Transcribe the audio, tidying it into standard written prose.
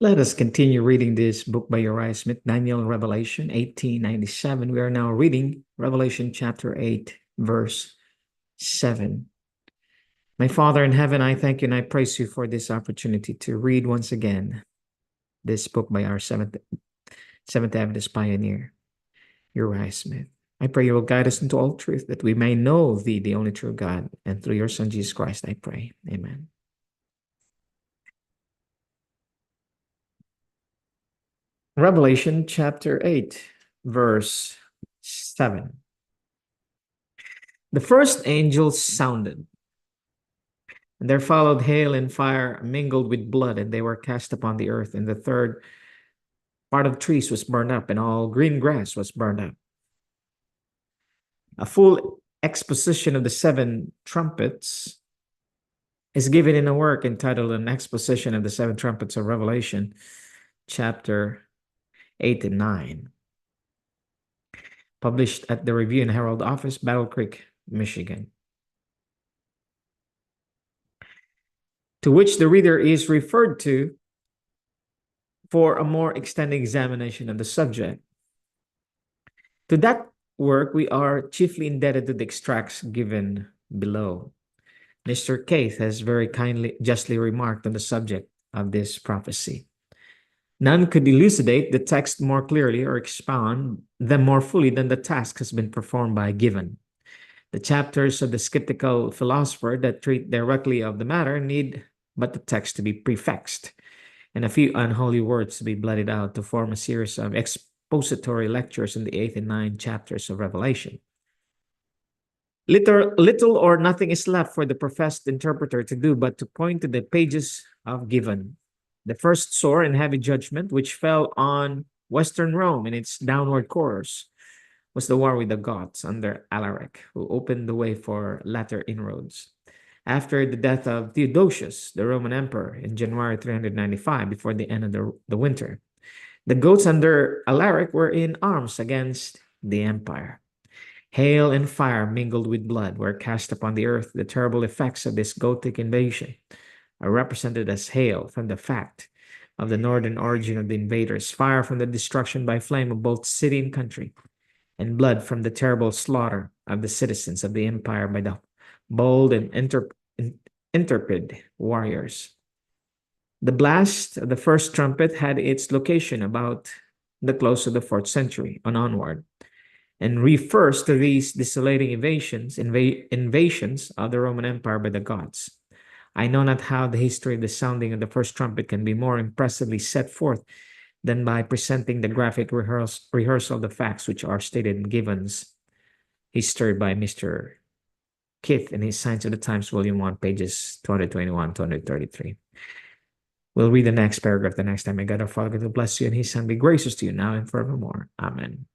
Let us continue reading this book by Uriah Smith, Daniel, Revelation 1897. We are now reading Revelation chapter 8, verse 7. My Father in heaven, I thank you and I praise you for this opportunity to read once again this book by our Seventh Adventist pioneer, Uriah Smith. I pray you will guide us into all truth that we may know thee, the only true God, and through your Son, Jesus Christ, I pray. Amen. Revelation chapter 8, verse 7. The first angel sounded, and there followed hail and fire mingled with blood, and they were cast upon the earth. And the third part of trees was burned up, and all green grass was burned up. A full exposition of the seven trumpets is given in a work entitled An Exposition of the Seven Trumpets of Revelation, chapter 8 and 9, published at the Review and Herald Office, Battle Creek, Michigan, to which the reader is referred to for a more extended examination of the subject. To that work, we are chiefly indebted to the extracts given below. Mr. Keith has very justly remarked on the subject of this prophecy. None could elucidate the text more clearly or expound them more fully than the task has been performed by Given. The chapters of the skeptical philosopher that treat directly of the matter need but the text to be prefixed and a few unholy words to be blotted out to form a series of expository lectures in the 8th and 9th chapters of Revelation. Little or nothing is left for the professed interpreter to do but to point to the pages of Given. The first sore and heavy judgment which fell on Western Rome in its downward course was the war with the Goths under Alaric, who opened the way for latter inroads. After the death of Theodosius, the Roman emperor, in January 395, before the end of the winter, the Goths under Alaric were in arms against the empire. Hail and fire mingled with blood were cast upon the earth. The terrible effects of this Gothic invasion are represented as hail from the fact of the northern origin of the invaders, fire from the destruction by flame of both city and country, and blood from the terrible slaughter of the citizens of the empire by the bold and intrepid warriors. The blast of the first trumpet had its location about the close of the 4th century and onward, and refers to these desolating invasions of the Roman Empire by the Goths. I know not how the history of the sounding of the first trumpet can be more impressively set forth than by presenting the graphic rehearsal of the facts which are stated in Given's history by Mr. Keith in his Signs of the Times, Volume 1, pages 221, 233. We'll read the next paragraph the next time. May God our Father bless you and his Son be gracious to you now and forevermore. Amen.